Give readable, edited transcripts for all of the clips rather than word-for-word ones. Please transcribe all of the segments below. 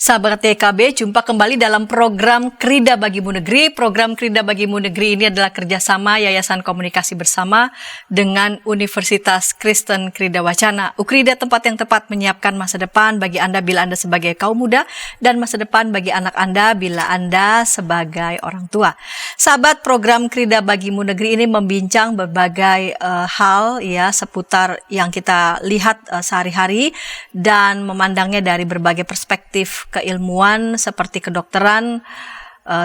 Sahabat TKB, jumpa kembali dalam program Krida Bagimu Negeri. Program Krida Bagimu Negeri ini adalah kerjasama Yayasan Komunikasi Bersama dengan Universitas Kristen Krida Wacana. Ukrida, tempat yang tepat menyiapkan masa depan bagi Anda bila Anda sebagai kaum muda dan masa depan bagi anak Anda bila Anda sebagai orang tua. Sahabat, program Krida Bagimu Negeri ini membincang berbagai hal ya seputar yang kita lihat sehari-hari dan memandangnya dari berbagai perspektif keilmuan seperti kedokteran,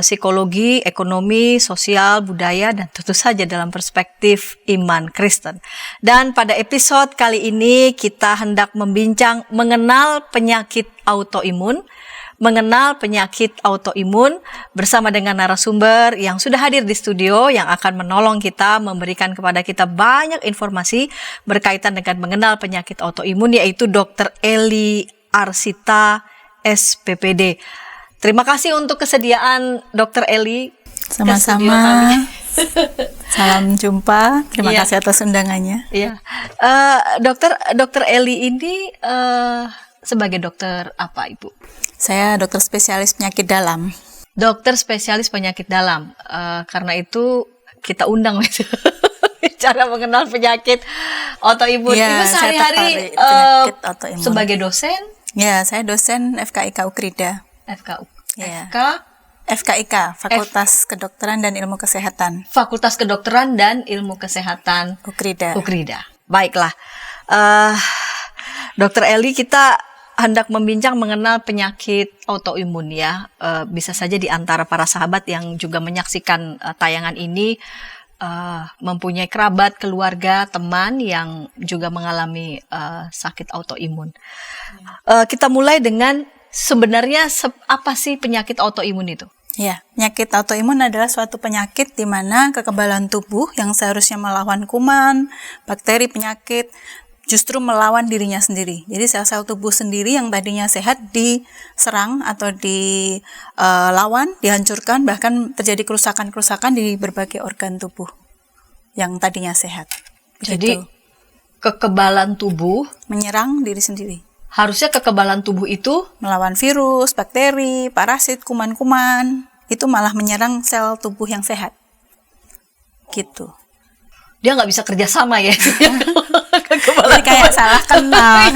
psikologi, ekonomi, sosial, budaya, dan tentu saja dalam perspektif iman Kristen. Dan pada episode kali ini kita hendak membincang mengenal penyakit autoimun, bersama dengan narasumber yang sudah hadir di studio yang akan menolong kita, memberikan kepada kita banyak informasi berkaitan dengan mengenal penyakit autoimun, yaitu Dr. Eli Arsita, SPPD. Terima kasih untuk kesediaan Dr. Eli. Sama-sama. Salam jumpa. Terima kasih atas undangannya. Iya. Dr. Eli ini sebagai dokter apa, Ibu? Saya dokter spesialis penyakit dalam. Dokter spesialis penyakit dalam. Karena itu kita undang cara mengenal penyakit autoimun. Ya, Ibu sehari-hari sebagai dosen. Ya, saya dosen FKIK Ukrida. Ya. FKIK, Fakultas Kedokteran dan Ilmu Kesehatan. Fakultas Kedokteran dan Ilmu Kesehatan Ukrida. Baiklah, Dr. Eli, kita hendak membincang mengenal penyakit autoimun ya. Bisa saja di antara para sahabat yang juga menyaksikan tayangan ini mempunyai kerabat, keluarga, teman yang juga mengalami sakit autoimun. Kita mulai dengan sebenarnya apa sih penyakit autoimun itu? Ya, penyakit autoimun adalah suatu penyakit di mana kekebalan tubuh yang seharusnya melawan kuman, bakteri, penyakit justru melawan dirinya sendiri. Jadi sel-sel tubuh sendiri yang tadinya sehat diserang atau dilawan, dihancurkan, bahkan terjadi kerusakan-kerusakan di berbagai organ tubuh yang tadinya sehat. Jadi kekebalan tubuh menyerang diri sendiri. Harusnya kekebalan tubuh itu melawan virus, bakteri, parasit, kuman-kuman. Itu malah menyerang sel tubuh yang sehat. Gitu. Dia nggak bisa kerjasama ya. Jadi kayak salah kenal,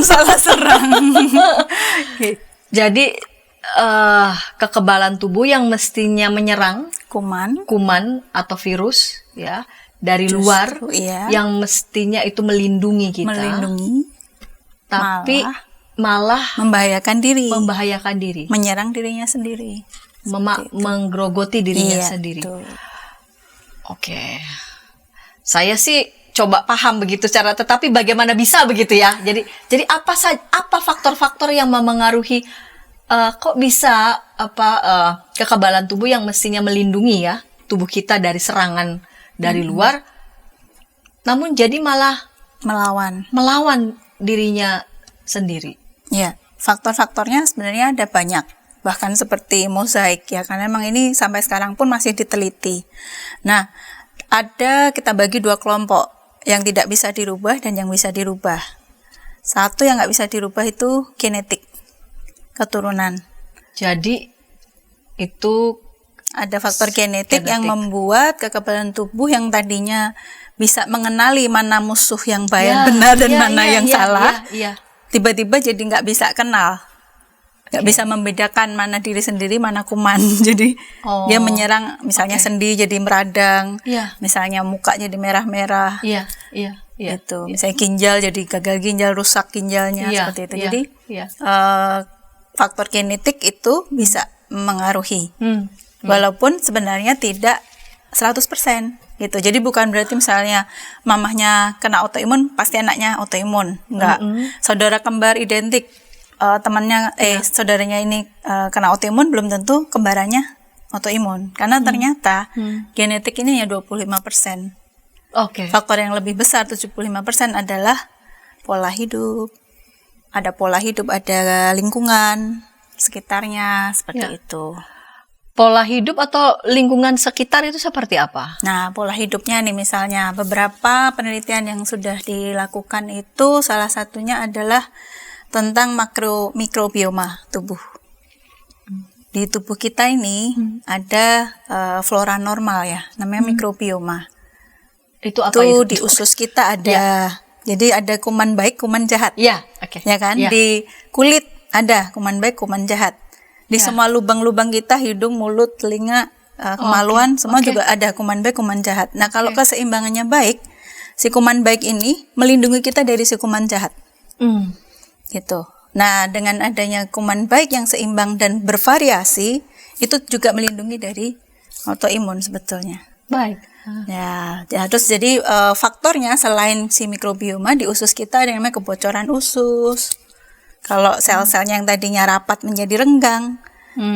salah serang. Jadi kekebalan tubuh yang mestinya menyerang kuman atau virus ya dari luar, yang mestinya itu melindungi kita, tapi malah membahayakan diri, menyerang dirinya sendiri, menggerogoti dirinya sendiri. Betul. Oke. Saya sih coba paham begitu cara, tetapi bagaimana bisa begitu ya? Jadi apa faktor-faktor yang memengaruhi kok bisa kekebalan tubuh yang mestinya melindungi ya tubuh kita dari serangan dari luar, namun jadi malah melawan dirinya sendiri. Ya, faktor-faktornya sebenarnya ada banyak. Bahkan seperti mozaik ya, karena memang ini sampai sekarang pun masih diteliti. Nah, kita bagi dua kelompok, yang tidak bisa dirubah dan yang bisa dirubah. Satu yang nggak bisa dirubah itu genetik, keturunan. Jadi itu ada faktor genetik yang membuat kekebalan tubuh yang tadinya bisa mengenali mana musuh yang benar dan mana yang salah, tiba-tiba jadi nggak bisa kenal. Nggak bisa membedakan mana diri sendiri, mana kuman. Jadi dia menyerang misalnya sendi jadi meradang, misalnya muka jadi merah-merah, gitu. Misalnya ginjal jadi gagal ginjal, rusak ginjalnya, seperti itu. Jadi faktor genetik itu bisa mengaruhi, walaupun sebenarnya tidak 100%. Gitu. Jadi bukan berarti misalnya mamahnya kena autoimun pasti anaknya autoimun, enggak. Saudara kembar identik, saudaranya ini kena autoimun belum tentu kembarannya autoimun, karena ternyata genetik ini ya 25%. Faktor yang lebih besar 75% adalah pola hidup. Ada pola hidup, ada lingkungan sekitarnya, seperti itu. Pola hidup atau lingkungan sekitar itu seperti apa? Nah, pola hidupnya nih misalnya beberapa penelitian yang sudah dilakukan itu salah satunya adalah tentang mikrobioma tubuh. Di tubuh kita ini ada flora normal ya, namanya mikrobioma. Itu apa itu? itu? Di usus kita ada. Jadi ada kuman baik, kuman jahat. Ya, oke. Ya kan? Ya. Di kulit ada kuman baik, kuman jahat. Di semua lubang-lubang kita, hidung, mulut, telinga, kemaluan, semua juga ada kuman baik, kuman jahat. Nah, kalau keseimbangannya baik, si kuman baik ini melindungi kita dari si kuman jahat. Gitu. Nah, dengan adanya kuman baik yang seimbang dan bervariasi, itu juga melindungi dari autoimun sebetulnya. Baik. Ya, terus jadi faktornya selain si mikrobioma di usus kita ada yang namanya kebocoran usus. Kalau sel-selnya yang tadinya rapat menjadi renggang,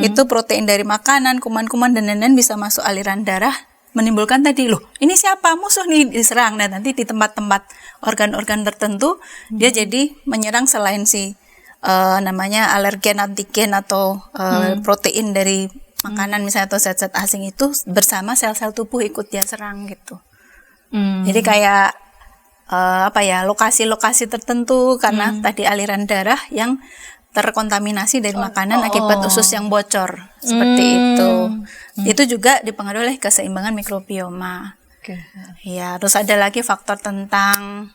itu protein dari makanan, kuman-kuman dan lain-lain bisa masuk aliran darah, menimbulkan tadi loh, ini siapa musuh nih diserang. Nah, nanti di tempat-tempat organ-organ tertentu dia jadi menyerang selain si namanya alergen, antigen atau protein dari makanan misalnya atau zat-zat asing itu bersama sel-sel tubuh ikut dia serang gitu. Jadi kayak lokasi-lokasi tertentu karena tadi aliran darah yang terkontaminasi dari makanan akibat usus yang bocor seperti itu. Itu juga dipengaruhi oleh keseimbangan mikrobioma. Ya, terus ada lagi faktor tentang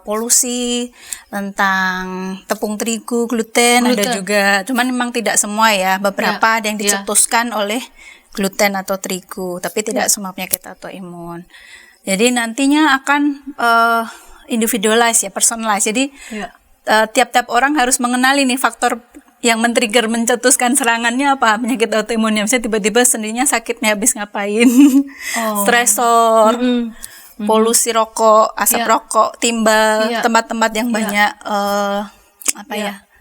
polusi, tentang tepung terigu, gluten ada juga. Cuman memang tidak semua ya, beberapa ada yang dicetuskan oleh gluten atau terigu, tapi tidak semua penyakit autoimun. Jadi nantinya akan individualize ya, personalize. Jadi tiap-tiap orang harus mengenali nih faktor yang men-trigger mencetuskan serangannya apa, penyakit autoimunnya. Misalnya tiba-tiba sendinya sakitnya habis ngapain, stresor, polusi rokok, asap rokok, timbal, tempat-tempat yang banyak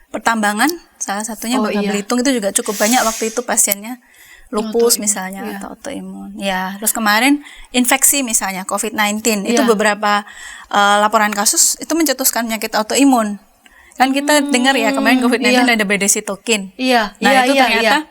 pertambangan, salah satunya Bangka Belitung itu juga cukup banyak waktu itu pasiennya lupus misalnya atau autoimun. Ya, terus kemarin infeksi misalnya COVID-19 itu beberapa laporan kasus itu mencetuskan penyakit autoimun. Kan kita dengar ya kemarin COVID-19 ada badai sitokin. Nah itu ternyata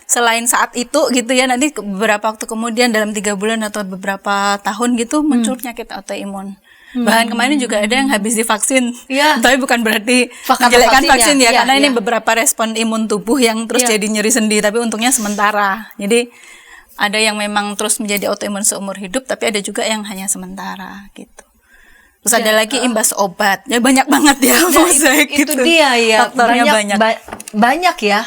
selain saat itu gitu ya, nanti beberapa waktu kemudian dalam 3 bulan atau beberapa tahun gitu muncul penyakit autoimun. Bahkan kemarin juga ada yang habis divaksin. Tapi bukan berarti menjelekkan vaksin ya, karena ini beberapa respon imun tubuh yang terus jadi nyeri sendi, tapi untungnya sementara. Jadi ada yang memang terus menjadi autoimun seumur hidup, tapi ada juga yang hanya sementara gitu. Terus ada lagi imbas obat, ya banyak banget ya. Itu dia ya, faktornya banyak ya.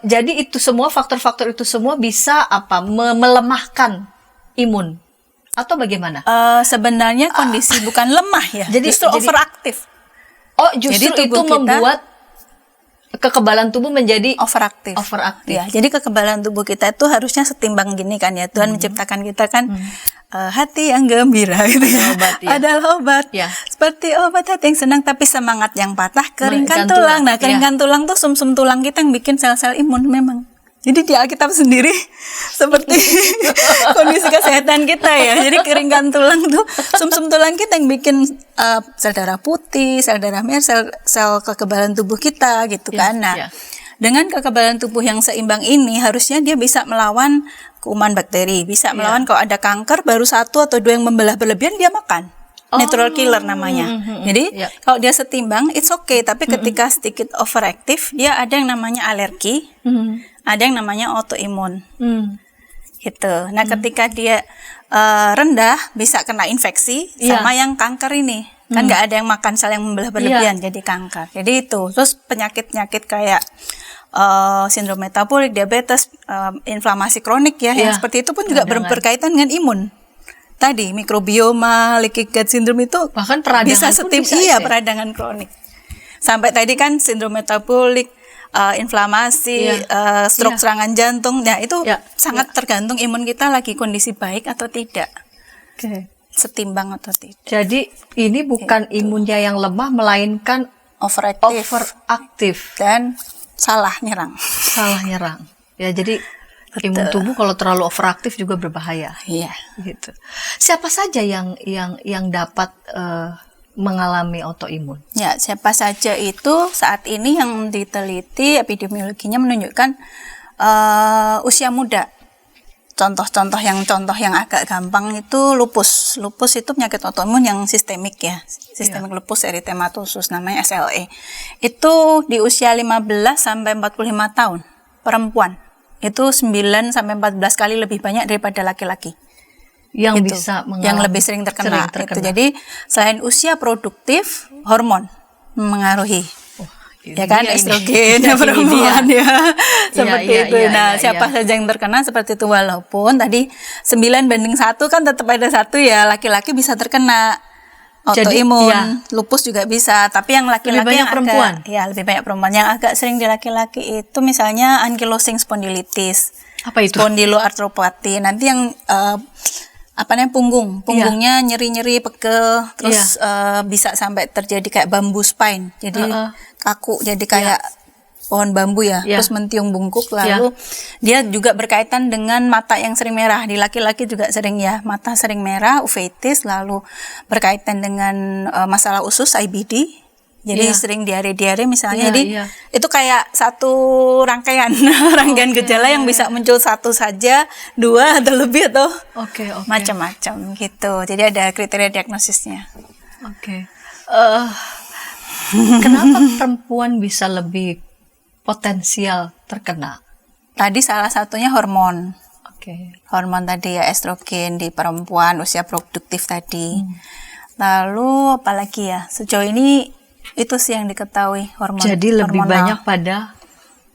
Jadi itu semua faktor-faktor itu semua bisa melemahkan imun atau bagaimana? Sebenarnya kondisi bukan lemah ya, justru overaktif. Justru itu membuat kekebalan tubuh menjadi overaktif. Ya, jadi kekebalan tubuh kita itu harusnya setimbang gini kan ya. Tuhan menciptakan kita kan hati yang gembira gitu ya. Adalah obat. Seperti obat hati yang senang, tapi semangat yang patah keringkan tulang. Nah, keringkan tulang tuh sumsum tulang kita yang bikin sel-sel imun memang. Jadi di Alkitab sendiri seperti kondisi kesehatan kita ya. Jadi keringkan tulang tuh sumsum tulang kita yang bikin sel darah putih, sel darah merah, sel kekebalan tubuh kita gitu kan. Nah, dengan kekebalan tubuh yang seimbang ini harusnya dia bisa melawan kuman bakteri, bisa melawan kalau ada kanker baru 1 atau 2 yang membelah berlebihan dia makan. Natural killer namanya. Jadi kalau dia setimbang it's okay, tapi ketika sedikit overactive dia ada yang namanya alergi. Ada yang namanya autoimun, gitu. Nah, ketika dia rendah bisa kena infeksi sama yang kanker ini. Kan nggak ada yang makan sel yang membelah berlebihan jadi kanker. Jadi itu. Terus penyakit-penyakit kayak sindrom metabolik, diabetes, inflamasi kronik ya, yang seperti itu pun juga berkaitan dengan imun. Tadi mikrobioma, leaky gut syndrome itu bahkan peradangan bisa peradangan kronik. Sampai tadi kan sindrom metabolik, inflamasi, stroke serangan jantung, ya itu sangat tergantung imun kita lagi kondisi baik atau tidak, setimbang atau tidak. Jadi ini bukan imunnya yang lemah, melainkan overaktif dan salah nyerang. Ya, jadi imun tubuh kalau terlalu overaktif juga berbahaya. Gitu. Siapa saja yang dapat mengalami autoimun? Ya, siapa saja itu saat ini yang diteliti epidemiologinya menunjukkan usia muda. contoh yang agak gampang itu lupus. Lupus itu penyakit autoimun yang sistemik ya. Sistemik lupus erythematosus namanya SLE. Itu di usia 15 sampai 45 tahun perempuan. Itu 9 sampai 14 kali lebih banyak daripada laki-laki. Yang itu, bisa mengalami, yang lebih sering terkena. Itu. Jadi selain usia produktif, hormon mempengaruhi. Ya kan, estrogen perempuan ya seperti itu. Nah, siapa saja yang terkena seperti itu, walaupun tadi 9 banding 1 kan tetap ada 1 ya, laki-laki bisa terkena autoimun, lupus juga bisa, tapi yang laki-laki yang perempuan. Lebih banyak perempuan. Yang agak sering di laki-laki itu misalnya ankylosing spondylitis. Apa itu? Spondyloarthropathy. Nanti yang punggungnya nyeri-nyeri, pegel, terus bisa sampai terjadi kayak bambu spine. Jadi kaku, jadi kayak pohon bambu ya, terus mentiung bungkuk. Lalu dia juga berkaitan dengan mata yang sering merah. Di laki-laki juga sering ya, mata sering merah, uveitis, lalu berkaitan dengan masalah usus, IBD. Jadi sering diare-diare misalnya. Jadi itu kayak satu rangkaian gejala yang bisa muncul satu saja, 2 atau lebih atau macam-macam gitu. Jadi ada kriteria diagnosisnya. Kenapa perempuan bisa lebih potensial terkena? Tadi salah satunya hormon. Hormon tadi ya, estrogen di perempuan usia produktif tadi. Lalu apalagi ya? Sejauh ini itu sih yang diketahui, hormon. Jadi lebih banyak pada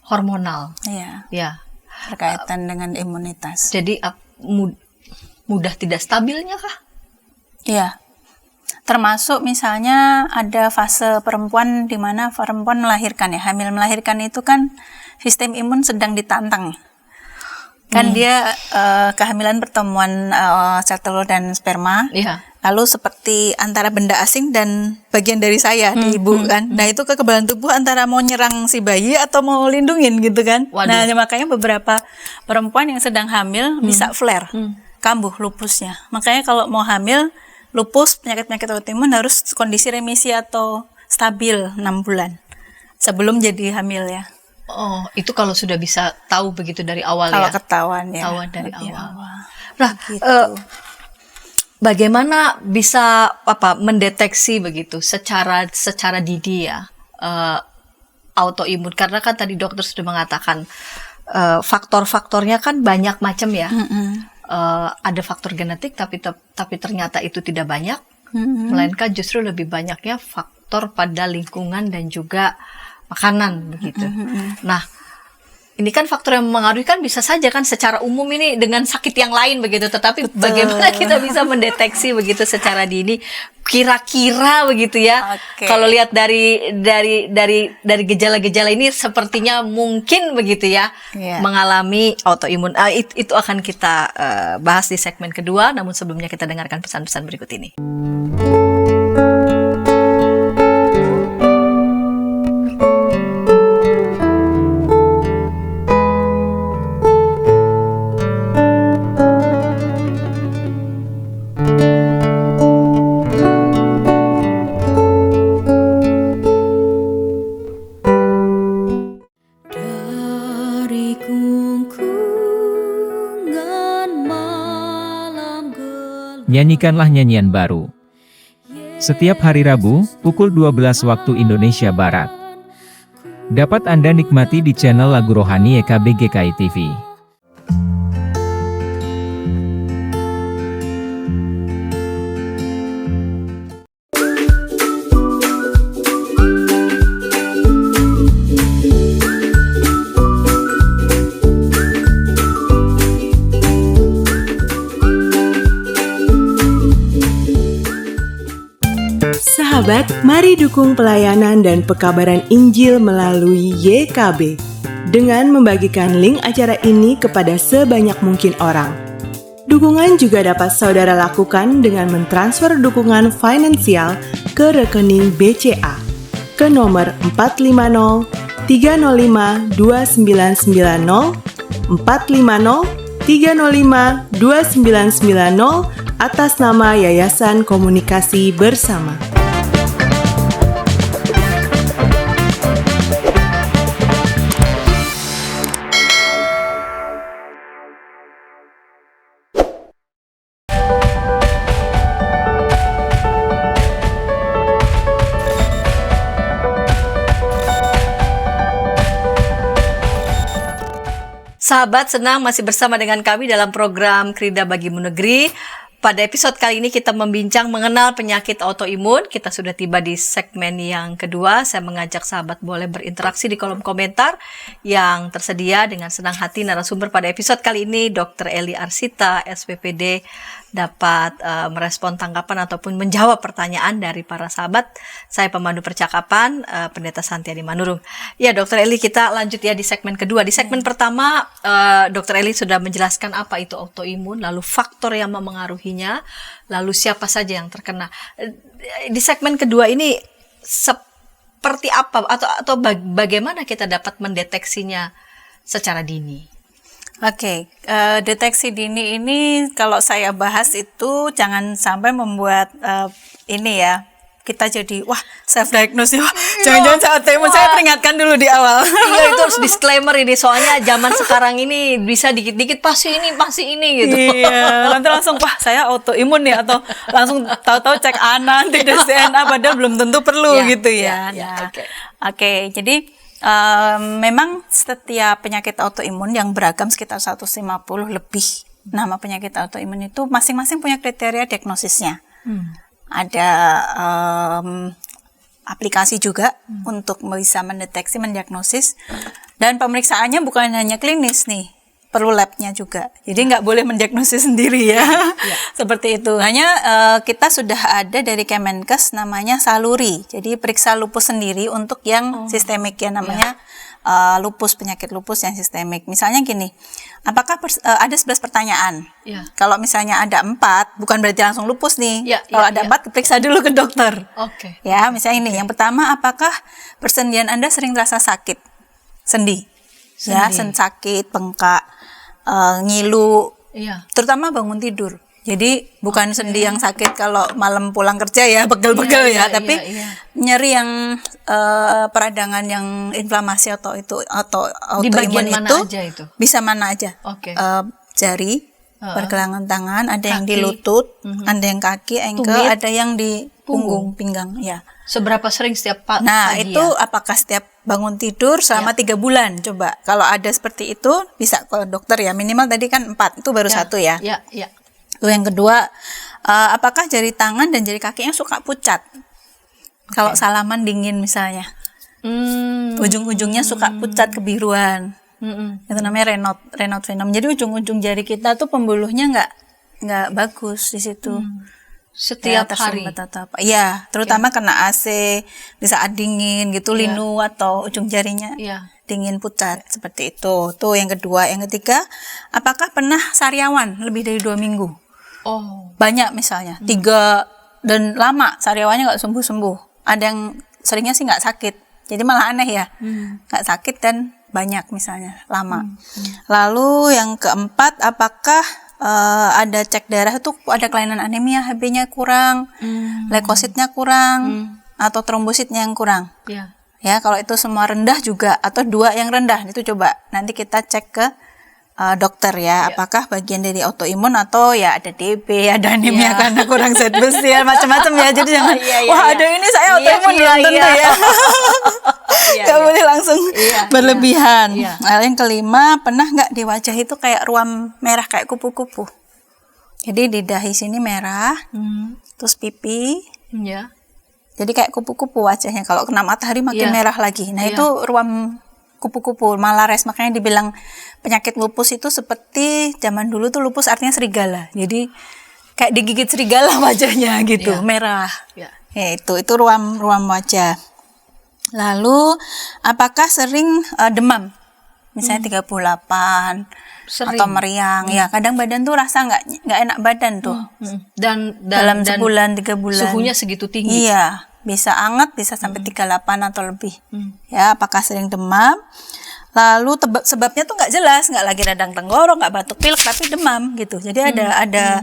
hormonal. Iya. Berkaitan dengan imunitas. Jadi mudah tidak stabilnya kah? Iya. Termasuk misalnya ada fase perempuan di mana perempuan melahirkan ya, hamil melahirkan itu kan sistem imun sedang ditantang. Kan dia kehamilan pertemuan sel telur dan sperma. Lalu seperti antara benda asing dan bagian dari saya di ibu kan. Nah, itu kekebalan tubuh antara mau nyerang si bayi atau mau lindungin gitu kan. Nah, makanya beberapa perempuan yang sedang hamil bisa flare, kambuh lupusnya. Makanya kalau mau hamil, lupus, penyakit-penyakit autoimun harus kondisi remisi atau stabil 6 bulan sebelum jadi hamil ya. Oh, itu kalau sudah bisa tahu begitu dari awal kalau ya? Kalau ketahuan ya. Ketahuan dari awal. Nah, gitu. Bagaimana bisa mendeteksi begitu secara dini ya autoimun? Karena kan tadi dokter sudah mengatakan faktor-faktornya kan banyak macam ya. Ada faktor genetik tapi ternyata itu tidak banyak, melainkan justru lebih banyaknya faktor pada lingkungan dan juga makanan begitu. Nah, ini kan faktor yang mempengaruhi kan bisa saja kan secara umum ini dengan sakit yang lain begitu, tetapi bagaimana kita bisa mendeteksi begitu secara dini kira-kira begitu ya. Kalau lihat dari gejala-gejala ini sepertinya mungkin begitu ya mengalami autoimun. Itu akan kita bahas di segmen kedua, namun sebelumnya kita dengarkan pesan-pesan berikut ini. Nyanyikanlah nyanyian baru. Setiap hari Rabu, pukul 12 waktu Indonesia Barat. Dapat Anda nikmati di channel Lagu Rohani YKB GKI TV. Sahabat, mari dukung pelayanan dan pekabaran Injil melalui YKB dengan membagikan link acara ini kepada sebanyak mungkin orang. Dukungan juga dapat saudara lakukan dengan mentransfer dukungan finansial ke rekening BCA ke nomor 450 305 2990 450 305 2990 atas nama Yayasan Komunikasi Bersama. Sahabat, senang masih bersama dengan kami dalam program Krida Bagimu Negeri. Pada episode kali ini kita membincang mengenal penyakit autoimun. Kita sudah tiba di segmen yang kedua. Saya mengajak sahabat boleh berinteraksi di kolom komentar yang tersedia. Dengan senang hati narasumber pada episode kali ini Dr. Eli Arsita, SPPD, dapat merespon tanggapan ataupun menjawab pertanyaan dari para sahabat. Saya pemandu percakapan, Pendeta Santiadi Manurung. Ya, Dr. Eli, kita lanjut ya di segmen kedua. Di segmen pertama, Dr. Eli sudah menjelaskan apa itu autoimun, lalu faktor yang memengaruhinya, lalu siapa saja yang terkena. Di segmen kedua ini seperti apa atau bagaimana kita dapat mendeteksinya secara dini? Oke, deteksi dini ini kalau saya bahas itu jangan sampai membuat ini ya, kita jadi wah self diagnose ya, jangan-jangan saya autoimun. Saya peringatkan dulu di awal. Iya, itu harus disclaimer ini, soalnya zaman sekarang ini bisa dikit-dikit pasti ini gitu. Iya, nanti langsung wah saya autoimun ya, atau langsung tahu-tahu cek anak, tidak DNA, padahal belum tentu perlu gitu ya. Oke, jadi memang setiap penyakit autoimun yang beragam sekitar 150 lebih nama penyakit autoimun itu masing-masing punya kriteria diagnosisnya. Ada aplikasi juga untuk bisa mendeteksi, mendiagnosis, dan pemeriksaannya bukan hanya klinis nih, perlu labnya juga. Jadi nggak boleh mendiagnosis sendiri ya. Seperti itu. Hanya kita sudah ada dari Kemenkes namanya Saluri. Jadi periksa lupus sendiri untuk yang sistemik ya, namanya lupus, penyakit lupus yang sistemik. Misalnya gini, apakah ada 11 pertanyaan? Kalau misalnya ada 4, bukan berarti langsung lupus nih. Kalau ada 4, periksa dulu ke dokter. Ya, misalnya ini. Yang pertama, apakah persendian Anda sering terasa sakit? Sendi. Ya, sakit, bengkak, ngilu, terutama bangun tidur. Jadi bukan sendi yang sakit kalau malam pulang kerja ya, pegel-pegel tapi nyeri yang peradangan yang inflamasi atau autoimun itu bisa mana aja. Jari, pergelangan tangan, ada yang di lutut, ada yang kaki, ankle, ada yang di punggung, pinggang ya. Seberapa sering setiap pagi? Nah, itu apakah setiap bangun tidur selama 3 bulan? Coba, kalau ada seperti itu bisa ke dokter ya. Minimal tadi kan 4, itu baru 1 ya. Lalu yang kedua, apakah jari tangan dan jari kakinya suka pucat? Kalau salaman dingin misalnya, ujung-ujungnya suka pucat kebiruan. Itu namanya Raynaud venom. Jadi ujung-ujung jari kita tuh pembuluhnya nggak bagus di situ. Setiap hari. Iya, terutama kena AC di saat dingin gitu, linu atau ujung jarinya dingin pucat seperti itu. Tuh yang kedua. Yang ketiga, apakah pernah sariawan lebih dari 2 minggu? Banyak misalnya 3 dan lama sariawannya nggak sembuh-sembuh. Ada yang seringnya sih nggak sakit, jadi malah aneh ya, nggak sakit dan banyak misalnya lama. Lalu yang keempat, apakah ada cek darah itu ada kelainan anemia, Hb-nya kurang, leukositnya kurang, atau trombositnya yang kurang. Ya, kalau itu semua rendah juga, atau 2 yang rendah, itu coba nanti kita cek ke dokter ya, apakah bagian dari autoimun atau ya ada DB, ada anemia karena kurang zat besi, macam-macam ya. Jadi jangan ada ini saya autoimun belum tentu ya. Gak boleh langsung berlebihan. Nah, yang kelima, pernah nggak di wajah itu kayak ruam merah kayak kupu-kupu? Jadi di dahi sini merah, terus pipi, jadi kayak kupu-kupu wajahnya. Kalau kena matahari makin merah lagi. Nah itu ruam kupu-kupu, malares. Makanya dibilang penyakit lupus itu seperti zaman dulu tuh lupus artinya serigala. Jadi kayak digigit serigala wajahnya gitu, merah. Ya, itu ruam wajah. Lalu apakah sering demam? Misalnya 38 atau meriang. Ya, kadang badan tuh rasa nggak enak badan tuh. Dan dalam sebulan 3 bulan. Suhunya segitu tinggi. Iya, bisa anget, bisa sampai 38 atau lebih. Ya, apakah sering demam? Lalu sebabnya tuh nggak jelas, nggak lagi radang tenggorok, nggak batuk pilek, tapi demam gitu. Jadi ada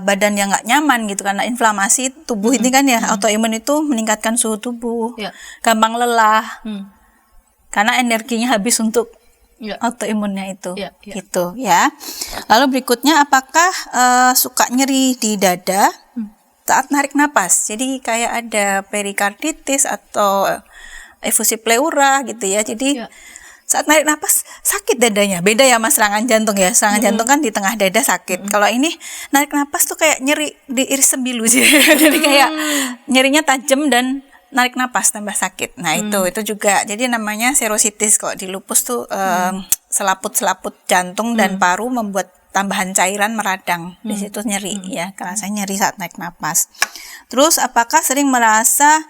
badan yang nggak nyaman gitu karena inflamasi tubuh ini kan ya, autoimun itu meningkatkan suhu tubuh, gampang lelah, karena energinya habis untuk autoimunnya itu, gitu ya. Lalu berikutnya, apakah suka nyeri di dada saat narik napas? Jadi kayak ada perikarditis atau efusi pleura gitu ya. Jadi saat narik napas sakit dadanya. Beda ya Mas, serangan jantung ya. Serangan jantung kan di tengah dada sakit. Kalau ini narik napas tuh kayak nyeri di iris sembilu sih. Jadi kayak nyerinya tajam dan narik napas tambah sakit. Nah, itu juga. Jadi namanya serositis. Kok di lupus tuh selaput-selaput jantung dan paru membuat tambahan cairan meradang. Di situ nyeri ya, kerasanya nyeri saat naik napas. Terus apakah sering merasa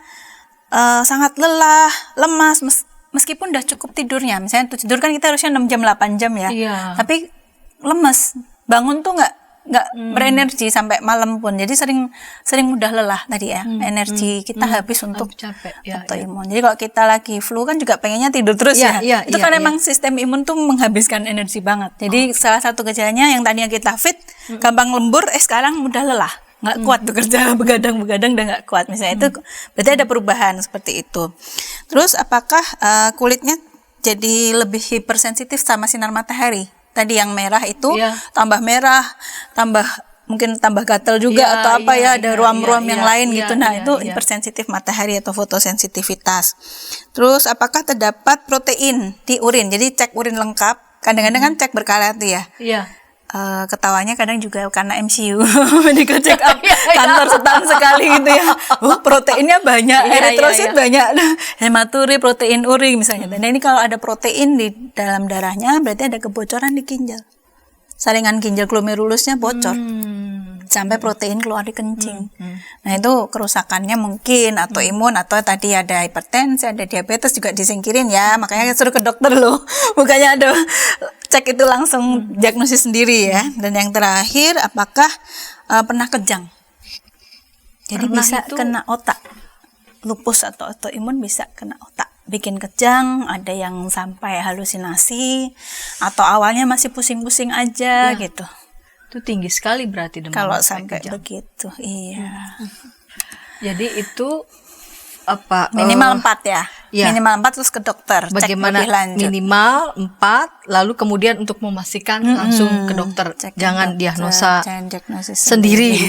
sangat lelah, lemas meskipun udah cukup tidurnya, misalnya tidur kan kita harusnya 6 jam 8 jam ya, tapi lemes, bangun tuh nggak berenergi sampai malam pun, jadi sering mudah lelah tadi ya, energi kita habis untuk autoimun. Jadi kalau kita lagi flu kan juga pengennya tidur terus itu kan emang sistem imun tuh menghabiskan energi banget. Jadi salah satu gejalanya yang tadinya kita fit, gampang lembur, sekarang mudah lelah. Nggak kuat tuh kerja, begadang dan nggak kuat misalnya, itu berarti ada perubahan seperti itu. Terus apakah kulitnya jadi lebih hipersensitif sama sinar matahari? Tadi yang merah itu tambah merah, mungkin tambah gatal juga atau apa ada ruam-ruam yang lain gitu. Nah, itu hipersensitif matahari atau fotosensitivitas. Terus apakah terdapat protein di urin? Jadi cek urin lengkap. Kadang-kadang kan cek berkala tuh ya. Ketawanya kadang juga karena MCU medical check up kantor setahun sekali gitu ya. Proteinnya banyak, eritrosit banyak, hematuri, protein urin misalnya. Dan ini kalau ada protein di dalam darahnya berarti ada kebocoran di ginjal. Saringan ginjal glomerulusnya bocor. Sampai protein keluar di kencing. Nah, itu kerusakannya mungkin atau imun, atau tadi ada hipertensi, ada diabetes juga disingkirin ya. Makanya suruh ke dokter loh. Bukannya ada cek itu langsung diagnosis sendiri ya. Dan yang terakhir, apakah pernah kejang? Jadi bisa kena otak. Lupus atau autoimun bisa kena otak. Bikin kejang, ada yang sampai halusinasi, atau awalnya masih pusing-pusing aja gitu. Itu tinggi sekali berarti demam kalau sampai begitu. Jadi itu apa? Minimal 4 ya. Minimal 4 terus ke dokter. Bagaimana cek lebih lanjut. Minimal 4, lalu kemudian untuk memastikan langsung ke dokter. Jangan diagnosa sendiri.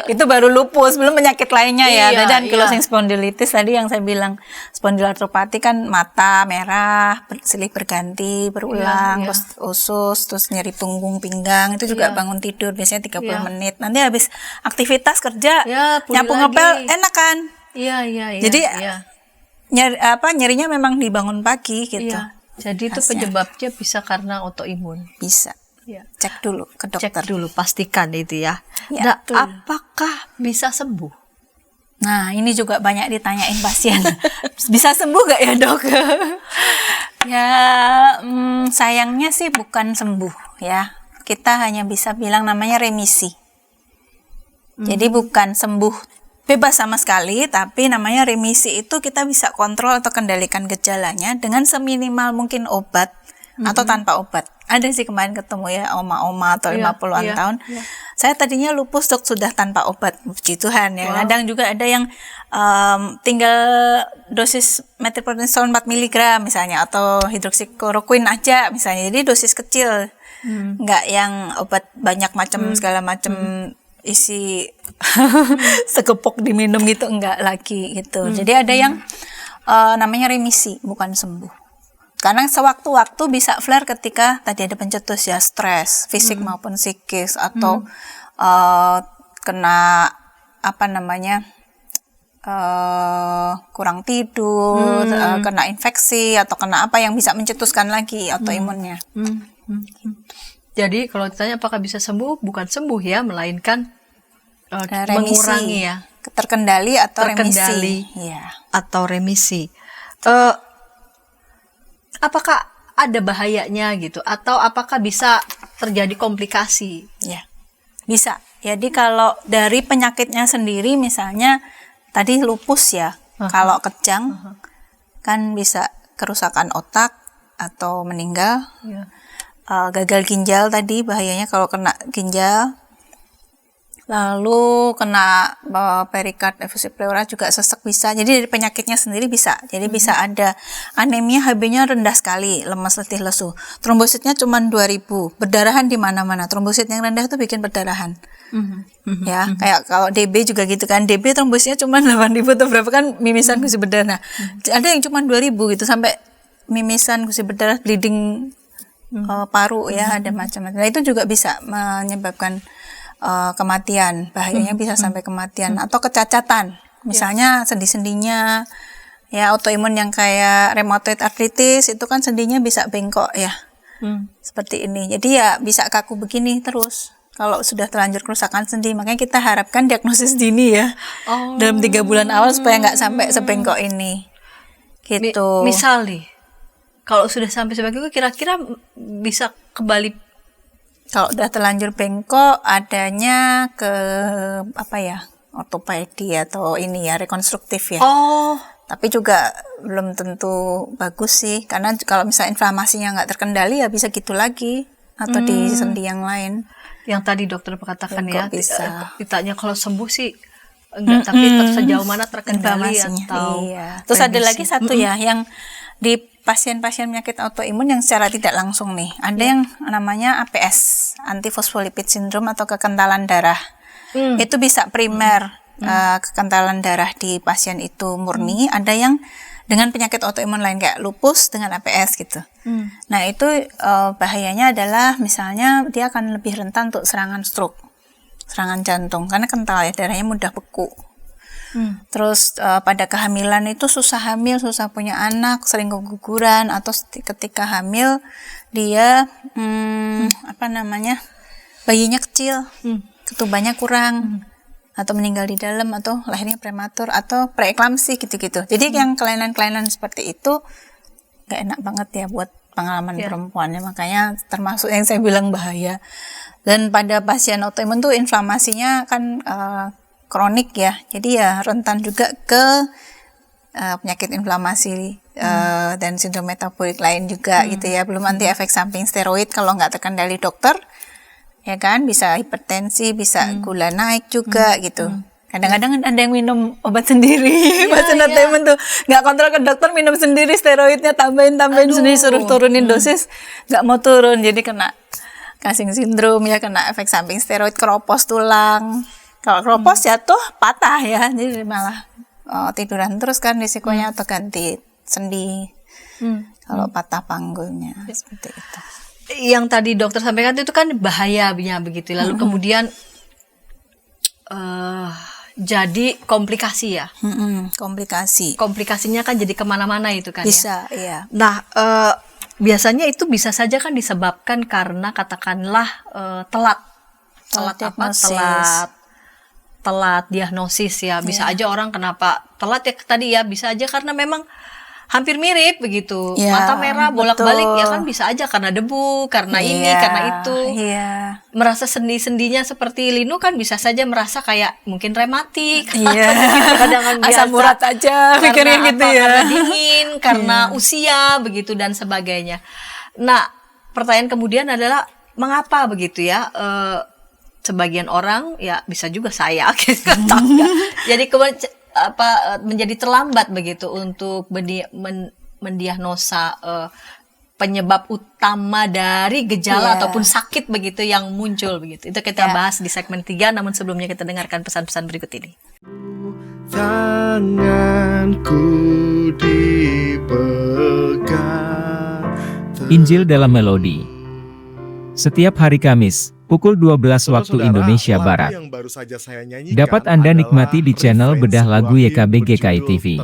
Itu baru lupus, belum penyakit lainnya ya. Dan ankylosing spondylitis tadi yang saya bilang, spondiloartropati kan mata merah, silih berganti berulang, terus usus, terus nyeri punggung, pinggang, itu juga bangun tidur biasanya 30 menit. Nanti habis aktivitas kerja, nyapu ngepel enak kan? Jadi nyerinya memang dibangun pagi gitu. Jadi itu penyebabnya bisa karena autoimun. Bisa. Cek dulu ke dokter. Cek dulu, pastikan itu ya. Nah, apakah bisa sembuh? Nah, ini juga banyak ditanyain pasien. Bisa sembuh gak ya, Dok? Sayangnya sih bukan sembuh ya. Kita hanya bisa bilang namanya remisi. Jadi bukan sembuh bebas sama sekali, tapi namanya remisi itu kita bisa kontrol atau kendalikan gejalanya dengan seminimal mungkin obat atau tanpa obat. Ada sih kemarin ketemu ya oma-oma atau 50-an tahun. Saya tadinya lupus Dok, sudah tanpa obat, puji Tuhan ya. Kadang juga ada yang tinggal dosis metronidazole 4 mg misalnya, atau hidroksikloroquine aja misalnya. Jadi dosis kecil, nggak yang obat banyak macam segala macam isi segepok diminum gitu, enggak lagi gitu. Jadi ada yang namanya remisi, bukan sembuh. Karena sewaktu-waktu bisa flare ketika tadi ada pencetus ya, stres fisik maupun psikis, atau kena kurang tidur, kena infeksi, atau kena apa yang bisa mencetuskan lagi autoimunnya. Jadi kalau ditanya apakah bisa sembuh, bukan sembuh ya, melainkan remisi, mengurangi ya, terkendali atau remisi. Atau remisi. Apakah ada bahayanya gitu, atau apakah bisa terjadi komplikasi? Ya, bisa. Jadi kalau dari penyakitnya sendiri, misalnya tadi lupus ya, kalau kejang kan bisa kerusakan otak atau meninggal. Gagal ginjal tadi bahayanya kalau kena ginjal, lalu kena perikard efusif pleura juga sesek bisa. Jadi dari penyakitnya sendiri bisa. Jadi bisa ada anemia, Hb-nya rendah sekali, lemas, letih, lesu. Trombositnya cuma 2000, berdarahan di mana-mana. Trombosit yang rendah itu bikin perdarahan. Ya, kayak kalau DB juga gitu kan. DB trombositnya cuma 8000 atau berapa kan, mimisan gusi berdarah. Ada yang cuma 2000 gitu, sampai mimisan, gusi berdarah, bleeding paru ya, ada macam-macam. Nah, itu juga bisa menyebabkan kematian, bahayanya bisa sampai kematian atau kecacatan. Misalnya sendi-sendinya ya autoimun yang kayak rheumatoid arthritis itu kan sendinya bisa bengkok ya. Seperti ini. Jadi ya bisa kaku begini terus. Kalau sudah terlanjur kerusakan sendi, makanya kita harapkan diagnosis dini ya. Dalam 3 bulan awal supaya nggak sampai sebengkok ini. Gitu. Misal nih, kalau sudah sampai sebegini kira-kira bisa kembali. Kalau udah terlanjur bengkok, adanya ke ortopedi atau ini ya, rekonstruktif ya. Tapi juga belum tentu bagus sih, karena kalau misalnya inflamasinya nggak terkendali ya bisa gitu lagi, atau di sendi yang lain. Yang tadi dokter katakan ya, bisa. ditanya kalau sembuh sih enggak, tapi sejauh mana terkendali atau. Iya. Terus ada lagi satu ya, yang di pasien-pasien penyakit autoimun yang secara tidak langsung nih, ada yang namanya APS, antifosfolipid syndrome atau kekentalan darah. Itu bisa primer, kekentalan darah di pasien itu murni, ada yang dengan penyakit autoimun lain kayak lupus dengan APS gitu. Nah itu bahayanya adalah misalnya dia akan lebih rentan untuk serangan stroke, serangan jantung, karena kental ya, darahnya mudah beku. Terus pada kehamilan itu susah hamil, susah punya anak, sering keguguran, atau ketika hamil dia bayinya kecil, ketubannya kurang, atau meninggal di dalam, atau lahirnya prematur, atau preeklamsi gitu-gitu. Jadi yang kelainan-kelainan seperti itu gak enak banget ya buat pengalaman perempuannya, makanya termasuk yang saya bilang bahaya. Dan pada pasien autoimun tuh inflamasinya kan kronik ya, jadi ya rentan juga ke penyakit inflamasi dan sindrom metabolik lain juga gitu ya. Belum anti efek samping steroid kalau nggak terkendali dokter, ya kan, bisa hipertensi, bisa gula naik juga gitu. Kadang-kadang ada yang minum obat sendiri, pasien autoimun tuh nggak kontrol ke dokter, minum sendiri steroidnya, tambahin sendiri, suruh turunin dosis, nggak mau turun, jadi kena Cushing syndrome ya, kena efek samping steroid, keropos tulang. Kalau keropos jatuh patah ya, jadi malah tiduran terus kan risikonya, atau ganti sendi kalau patah panggulnya, seperti itu. Yang tadi dokter sampaikan itu kan bahayanya begitu, lalu kemudian jadi komplikasi ya. Komplikasinya kan jadi kemana-mana itu kan bisa, ya. Iya. Nah biasanya itu bisa saja kan disebabkan karena katakanlah telat diagnosis ya, bisa aja orang kenapa telat ya tadi ya, bisa aja karena memang hampir mirip begitu, mata merah bolak-balik ya kan, bisa aja karena debu, karena ini, karena itu, merasa sendi-sendinya seperti Linu kan bisa saja merasa kayak mungkin rematik, kadang asam urat aja, pikirnya gitu ya, karena dingin, karena usia begitu dan sebagainya. Nah pertanyaan kemudian adalah mengapa begitu ya? Sebagian orang ya bisa juga saya jadi menjadi terlambat begitu untuk mendiagnosa penyebab utama dari gejala ataupun sakit begitu yang muncul begitu. Itu kita bahas di segmen 3, namun sebelumnya kita dengarkan pesan-pesan berikut ini. Tanganku dipegang. Injil dalam Melodi. Setiap hari Kamis pukul 12 waktu Indonesia Barat. Dapat Anda nikmati di channel Bedah Lagu YKB GKI TV.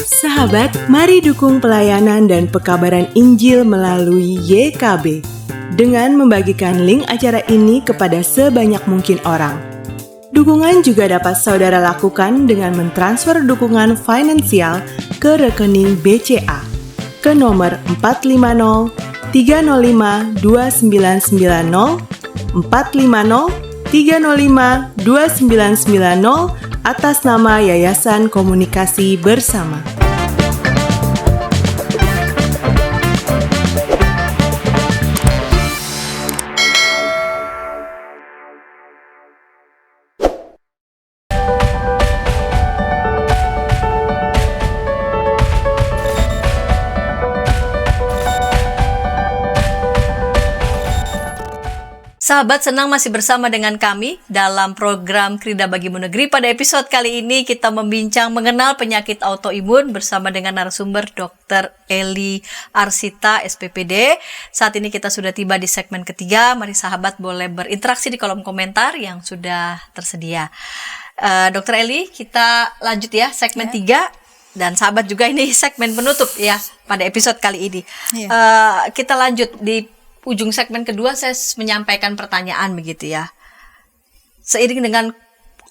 Sahabat, mari dukung pelayanan dan pekabaran Injil melalui YKB dengan membagikan link acara ini kepada sebanyak mungkin orang. Dukungan juga dapat saudara lakukan dengan mentransfer dukungan finansial ke rekening BCA ke nomor 450 305 2990 450 305 2990 atas nama Yayasan Komunikasi Bersama. Sahabat, senang masih bersama dengan kami dalam program Krida Bagimu Negeri. Pada episode kali ini kita membincang mengenal penyakit autoimun bersama dengan narasumber Dr. Eli Arsita, SPPD. Saat ini kita sudah tiba di segmen ketiga. Mari sahabat boleh berinteraksi di kolom komentar yang sudah tersedia. Dr. Eli, kita lanjut ya segmen 3. Dan sahabat juga ini segmen penutup ya pada episode kali ini. Kita lanjut di ujung segmen kedua, saya menyampaikan pertanyaan begitu ya. Seiring dengan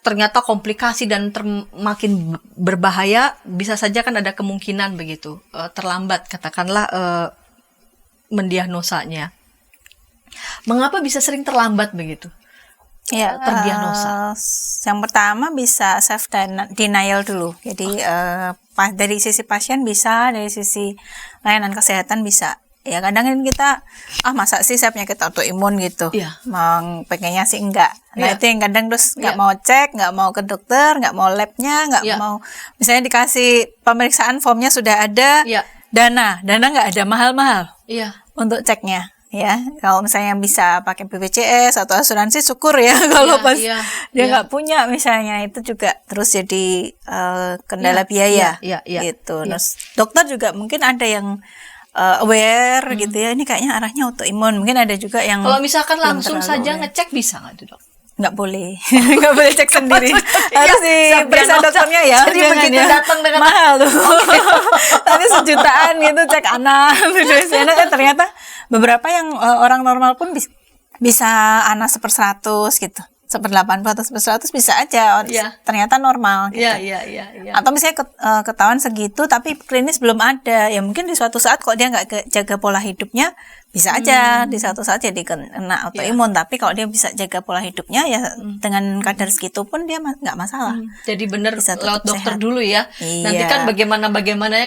ternyata komplikasi dan makin berbahaya, bisa saja kan ada kemungkinan begitu terlambat katakanlah mendiagnosanya. Mengapa bisa sering terlambat begitu? Ya, terdiagnosa. Yang pertama bisa self denial dulu. Jadi dari sisi pasien bisa, dari sisi layanan kesehatan bisa. Ya kadang kan kita masa sih saya penyakit autoimun gitu, pengennya sih enggak. Nah itu yang kadang terus nggak mau cek, nggak mau ke dokter, nggak mau labnya, nggak mau, misalnya dikasih pemeriksaan formnya sudah ada, dana nggak ada, mahal-mahal untuk ceknya. Ya kalau misalnya bisa pakai BPJS atau asuransi syukur ya, kalau pas dia nggak punya misalnya, itu juga terus jadi kendala biaya gitu. Terus dokter juga mungkin ada yang aware gitu ya, ini kayaknya arahnya autoimun. Mungkin ada juga yang kalau misalkan langsung saja ngecek bisa nggak tuh dok? Nggak boleh, nggak boleh cek sendiri, harus diperiksa dokternya ya. Jadi begitu datang dengan mahal tuh, nanti sejutaan gitu cek anak, ternyata beberapa yang orang normal pun bisa anak 1/100 gitu. 1/80 atau 1/100 bisa aja, ternyata normal gitu. Atau misalnya ketahuan segitu tapi klinis belum ada, ya mungkin di suatu saat kalau dia nggak jaga pola hidupnya bisa aja di suatu saat jadi kena autoimun. Tapi kalau dia bisa jaga pola hidupnya ya dengan kadar segitu pun dia nggak masalah. Jadi benar lewat dokter sehat dulu ya. Nanti kan bagaimana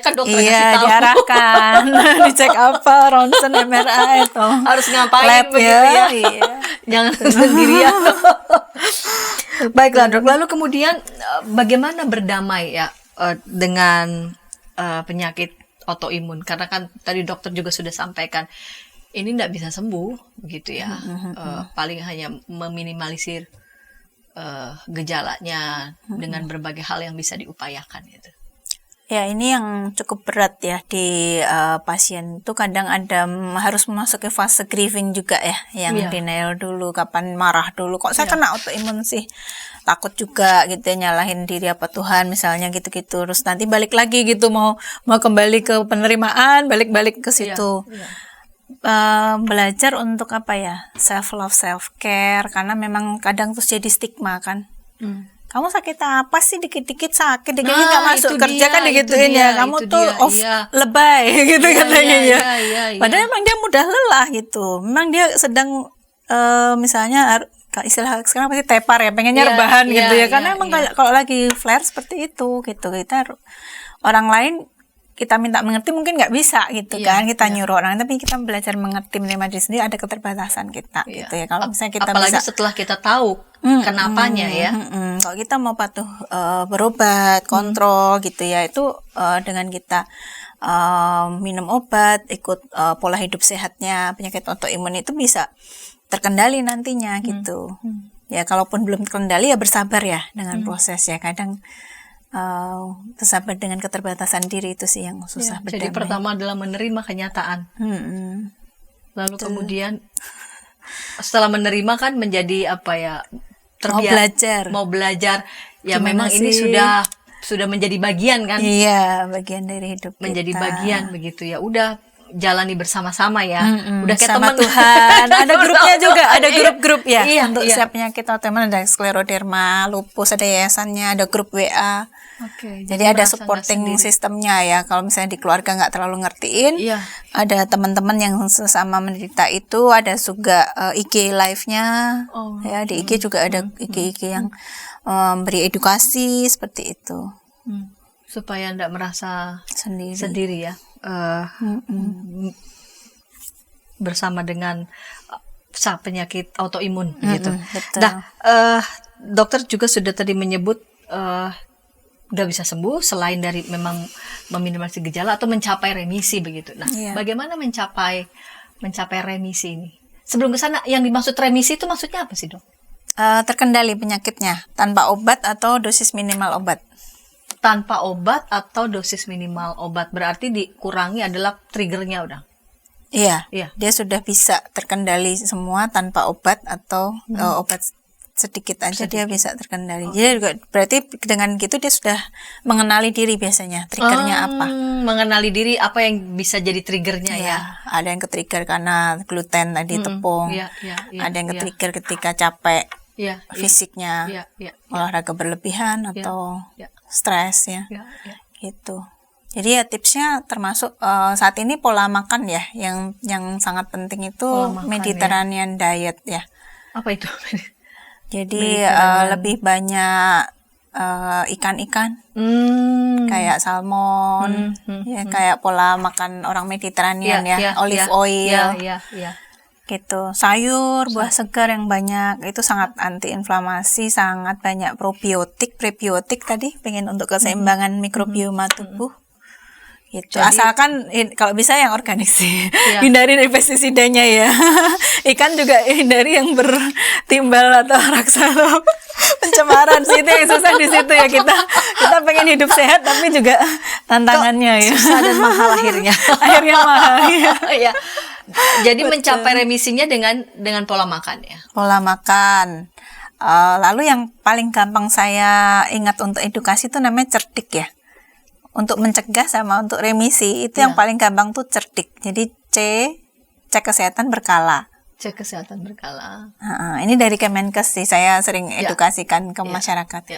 kan dokter kasih tahu. Diarahkan dicek apa, ronsen, MRI itu harus ngapain lab begitu ya. Jangan sendirian. Baiklah dok, lalu kemudian bagaimana berdamai ya dengan penyakit autoimun? Karena kan tadi dokter juga sudah sampaikan ini tidak bisa sembuh begitu ya. Paling hanya meminimalisir gejalanya dengan berbagai hal yang bisa diupayakan gitu. Ya ini yang cukup berat ya di pasien itu, kadang ada harus memasuki fase grieving juga ya, yang denial dulu, kapan marah dulu, kok saya kena autoimun sih, takut juga gitu ya, nyalahin diri apa Tuhan misalnya gitu-gitu, terus nanti balik lagi gitu mau kembali ke penerimaan, balik ke situ. Belajar untuk self love, self care, karena memang kadang terus jadi stigma kan. Kamu sakit apa sih, dikit-dikit sakit, dikit-dikit nggak masuk kerja kan digituin ya, kamu tuh lebay gitu katanya ya. Padahal memang dia mudah lelah gitu, memang dia sedang misalnya istilah sekarang pasti tepar ya, pengennya rebahan gitu ya, karena memang kalau lagi flare seperti itu gitu, kita orang lain kita minta mengerti mungkin nggak bisa gitu kan, kita nyuruh orang, tapi kita belajar mengerti, menerima diri sendiri, ada keterbatasan kita gitu ya. Kalau misalnya kita apalagi setelah kita tahu kenapanya ya. Kalau kita mau patuh berobat, kontrol gitu ya, itu dengan kita minum obat, ikut pola hidup sehatnya, penyakit autoimun itu bisa terkendali nantinya gitu. Ya kalaupun belum terkendali ya bersabar ya dengan proses ya, kadang bersabar dengan keterbatasan diri itu sih yang susah berdamai. Jadi pertama adalah menerima kenyataan. Lalu kemudian setelah menerima kan menjadi mau belajar ya. Gimana memang sih? Ini sudah menjadi bagian kan? Iya, bagian dari hidup menjadi kita. Bagian begitu ya. Udah jalani bersama-sama ya. Udah kayak sama teman Tuhan. Ada grupnya juga, ada grup-grup ya. Untuk siap penyakit autoimun ada skleroderma, lupus, ada yayasannya, ada grup WA. Jadi ada supporting sistemnya ya. Kalau misalnya di keluarga nggak terlalu ngertiin, ada teman-teman yang sesama menderita itu, ada juga IG live-nya. Ya di IG juga ada IG yang beri edukasi seperti itu. Supaya nggak merasa sendiri ya. Bersama dengan penyakit autoimun gitu. Nah, dokter juga sudah tadi menyebut udah bisa sembuh selain dari memang meminimalisir gejala atau mencapai remisi begitu. Nah, bagaimana mencapai remisi ini? Sebelum ke sana, yang dimaksud remisi itu maksudnya apa sih, Dok? Terkendali penyakitnya tanpa obat atau dosis minimal obat. Tanpa obat atau dosis minimal obat, berarti dikurangi adalah triggernya udah. Iya, Iya. dia sudah bisa terkendali semua tanpa obat atau obat sedikit aja dia bisa terkendali. Jadi juga berarti dengan gitu dia sudah mengenali diri biasanya, triggernya apa. Mengenali diri apa yang bisa jadi triggernya ya. Ada yang ke-trigger karena gluten tadi, tepung. Iya, Ada yang ke-trigger ketika capek Iya, fisiknya, olahraga berlebihan atau stres ya. Gitu. Jadi ya tipsnya termasuk saat ini pola makan ya, yang sangat penting itu Mediterranean diet ya. Apa itu? Jadi lebih banyak ikan-ikan, kayak salmon, ya kayak pola makan orang Mediterranean olive oil, gitu. Sayur, buah segar yang banyak itu sangat antiinflamasi, sangat banyak probiotik, prebiotik tadi, pengen untuk keseimbangan mikrobioma tubuh. Gitu. Jadi, asalkan kalau bisa yang organik sih, hindari dari pestisidanya ya. Ikan juga hindari yang bertimbal atau raksa pencemaran sih, itu yang susah di situ ya. Kita pengen hidup sehat tapi juga tantangannya ya. Susah dan mahal akhirnya. Akhirnya mahal ya. Jadi mencapai remisinya dengan pola makan ya. Pola makan. Lalu yang paling gampang saya ingat untuk edukasi itu namanya cerdik ya. Untuk mencegah sama untuk remisi itu yang paling gampang tuh cerdik. Jadi cek kesehatan berkala. Cek kesehatan berkala. Ini dari Kemenkes sih, saya sering edukasikan ke masyarakat.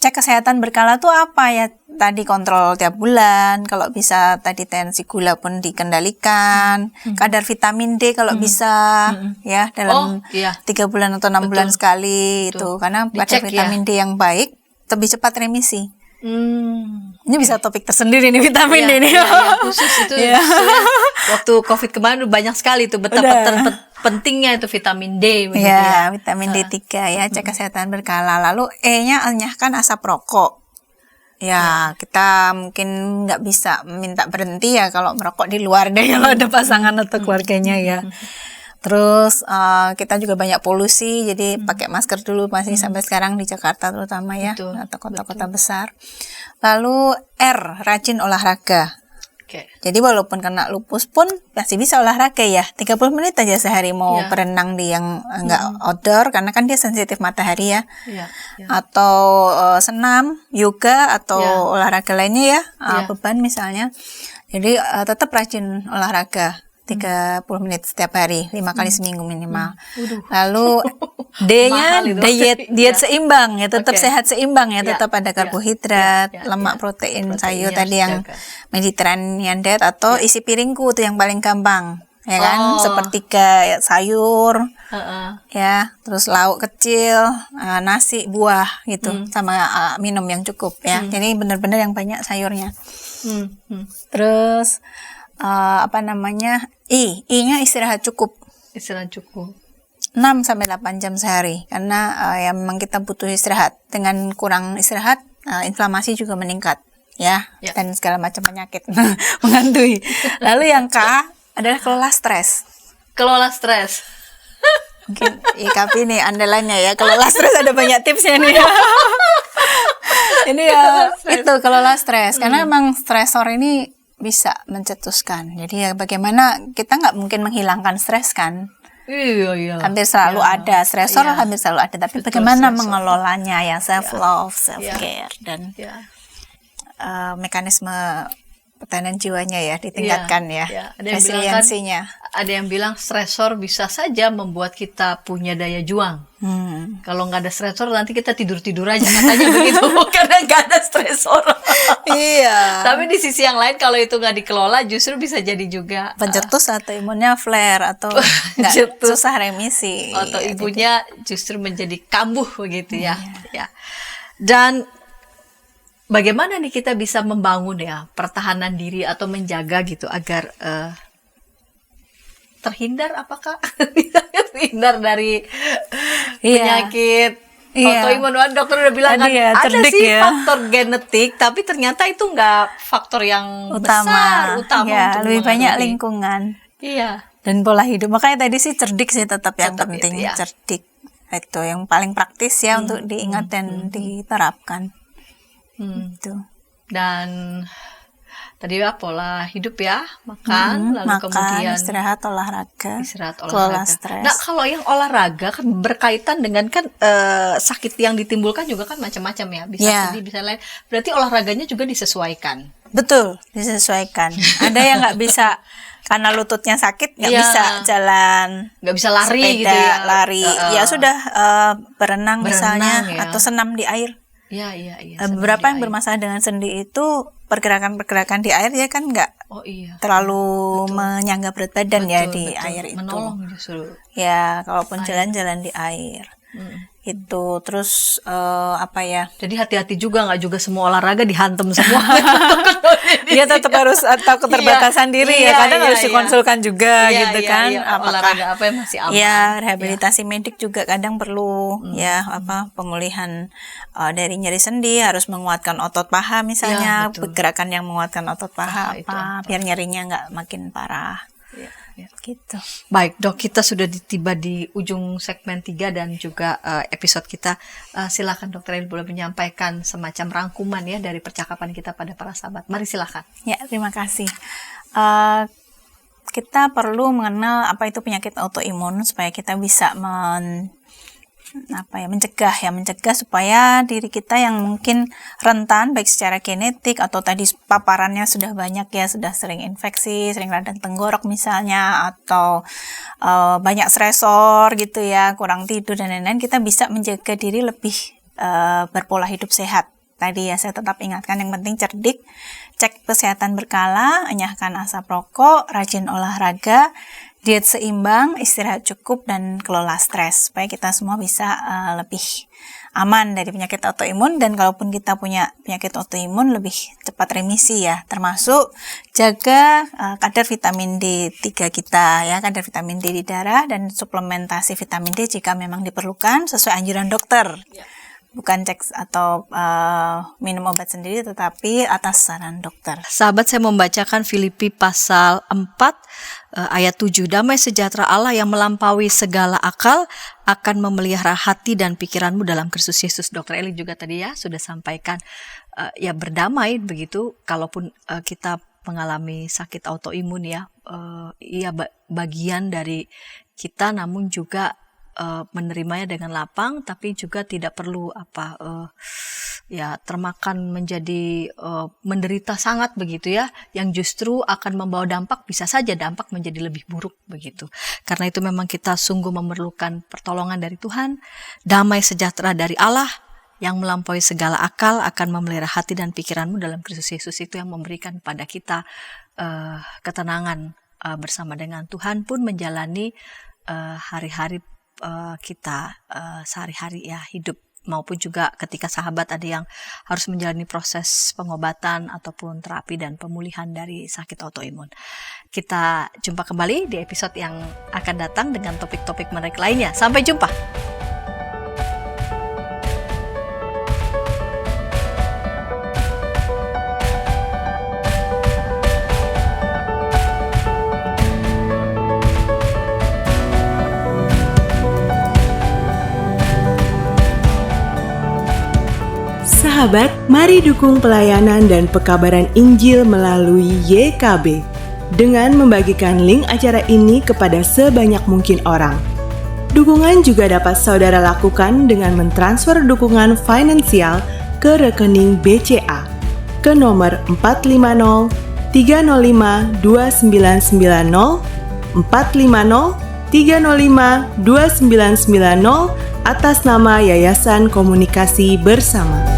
Cek kesehatan berkala tuh apa ya? Tadi kontrol tiap bulan, kalau bisa tadi tensi gula pun dikendalikan, kadar vitamin D kalau bisa ya dalam 3 bulan atau 6 bulan sekali itu, karena kadar vitamin D yang baik lebih cepat remisi. Ini bisa topik tersendiri nih vitamin D ini. Khusus itu waktu COVID kemarin banyak sekali tuh betapa pentingnya itu vitamin D. Vitamin D3 ya, cek kesehatan berkala. Lalu E-nya enyahkan asap rokok. Ya, kita mungkin nggak bisa minta berhenti ya kalau merokok di luar deh kalau ada pasangan atau keluarganya ya. Terus kita juga banyak polusi, jadi pakai masker dulu masih sampai sekarang di Jakarta terutama ya, atau kota-kota besar. Lalu R, rajin olahraga. Jadi walaupun kena lupus pun masih bisa olahraga ya, 30 menit aja sehari, mau berenang di yang enggak outdoor karena kan dia sensitif matahari ya. Atau senam, yoga atau olahraga lainnya ya, beban misalnya. Jadi tetap rajin olahraga. 30 menit setiap hari, 5 kali seminggu minimal. Lalu D-nya diet seimbang ya, tetap sehat seimbang ya, tetap ada karbohidrat, lemak, protein, sayur tadi yang Mediterranean diet, atau isi piringku itu yang paling gampang. Ya kan, sepertiga sayur, ya, terus lauk kecil, nasi, buah gitu, sama minum yang cukup ya. Jadi benar-benar yang banyak sayurnya. Terus I-nya istirahat cukup. Istirahat cukup. 6 sampai 8 jam sehari, karena ya memang kita butuh istirahat. Dengan kurang istirahat, inflamasi juga meningkat ya. Dan segala macam penyakit menghantui. Lalu yang K adalah kelola stres. Kelola stres. Mungkin IKP nih andalannya ya, kelola stres ada banyak tipsnya nih. Ini ya itu kelola stres, karena memang stresor ini bisa mencetuskan. Jadi ya bagaimana, kita nggak mungkin menghilangkan stres kan. Iya. Hampir selalu ada stresor, hampir selalu ada. Tapi bagaimana mengelolanya ya, self love, self care dan mekanisme pertahanan jiwanya ya ditingkatkan ya. Resiliensinya. Ada yang bilang stresor bisa saja membuat kita punya daya juang. Kalau nggak ada stresor nanti kita tidur aja, katanya begitu, karena nggak ada stresor. Iya. Tapi di sisi yang lain kalau itu nggak dikelola justru bisa jadi juga pencetus atau imunnya flare atau nggak susah remisi. Atau ibunya justru menjadi kambuh begitu ya. Dan bagaimana nih kita bisa membangun ya pertahanan diri atau menjaga gitu agar terhindar, apakah terhindar dari penyakit autoimun? Dokter udah bilang kan ada sih faktor genetik, tapi ternyata itu nggak faktor yang utama ya, untuk lebih banyak lingkungan. Dan pola hidup, makanya tadi sih cerdik sih tetap yang Tetap penting, itu, ya. cerdik itu yang paling praktis ya untuk diingat dan diterapkan. Itu. Dan tadi ya pola hidup ya, makan, lalu Makan, kemudian istirahat, olahraga, istirahat, kelola olahraga. stres. Nah, kalau yang olahraga kan berkaitan dengan kan sakit yang ditimbulkan juga kan macam-macam ya, bisa sedih, bisa lain. Berarti olahraganya juga disesuaikan. Betul, disesuaikan. Ada yang nggak bisa karena lututnya sakit, nggak bisa jalan, nggak bisa lari sepeda, gitu ya. lari. Ya sudah berenang misalnya ya. atau senam di air. Iya. Beberapa yang bermasalah dengan sendi itu pergerakan-pergerakan di air ya kan nggak terlalu menyangga berat badan ya di air itu. Menolong justru. Ya, kalaupun jalan-jalan di air. Itu terus apa ya? Jadi hati-hati juga, nggak juga semua olahraga dihantam semua. Dia tetap harus atau keterbatasan diri ya. Kadang harus dikonsulkan juga gitu kan. Apakah olahraga apa yang masih aman? Ya, rehabilitasi medik juga kadang perlu ya pemulihan dari nyeri sendi, harus menguatkan otot paha misalnya, gerakan yang menguatkan otot paha biar nyerinya nggak makin parah. Gitu. Baik dok, kita sudah tiba di ujung segmen 3 dan juga episode kita. Silakan dokter Eli boleh menyampaikan semacam rangkuman ya dari percakapan kita pada para sahabat. Mari silakan. Ya, terima kasih. Kita perlu mengenal apa itu penyakit autoimun supaya kita bisa mencegah supaya diri kita yang mungkin rentan baik secara genetik atau tadi paparannya sudah banyak ya, sudah sering infeksi, sering radang tenggorok misalnya, atau banyak stresor gitu ya, kurang tidur dan lain-lain, kita bisa menjaga diri lebih berpola hidup sehat. Tadi ya saya tetap ingatkan yang penting cerdik, cek kesehatan berkala, enyahkan asap rokok, rajin olahraga, diet seimbang, istirahat cukup, dan kelola stres supaya kita semua bisa lebih aman dari penyakit autoimun. Dan kalaupun kita punya penyakit autoimun lebih cepat remisi ya, termasuk jaga kadar vitamin D3 kita ya, kadar vitamin D di darah, dan suplementasi vitamin D jika memang diperlukan sesuai anjuran dokter. Bukan cek atau minum obat sendiri, tetapi atas saran dokter. Sahabat, saya membacakan Filipi pasal 4 ayat 7. Damai sejahtera Allah yang melampaui segala akal akan memelihara hati dan pikiranmu dalam Kristus Yesus. Dokter Eli juga tadi ya sudah sampaikan ya berdamai begitu. Kalaupun kita mengalami sakit autoimun ya, bagian dari kita, namun juga menerimanya dengan lapang, tapi juga tidak perlu termakan menjadi menderita sangat begitu ya, yang justru akan membawa dampak, bisa saja dampak menjadi lebih buruk begitu. Karena itu memang kita sungguh memerlukan pertolongan dari Tuhan. Damai sejahtera dari Allah yang melampaui segala akal akan memelihara hati dan pikiranmu dalam Kristus Yesus, itu yang memberikan pada kita ketenangan bersama dengan Tuhan pun menjalani hari-hari kita sehari-hari ya hidup, maupun juga ketika sahabat ada yang harus menjalani proses pengobatan ataupun terapi dan pemulihan dari sakit autoimun. Kita jumpa kembali di episode yang akan datang dengan topik-topik menarik lainnya. Sampai jumpa. Sahabat, mari dukung pelayanan dan pekabaran Injil melalui YKB dengan membagikan link acara ini kepada sebanyak mungkin orang. Dukungan juga dapat saudara lakukan dengan mentransfer dukungan finansial ke rekening BCA ke nomor 450 305 2990 450 305 2990 atas nama Yayasan Komunikasi Bersama.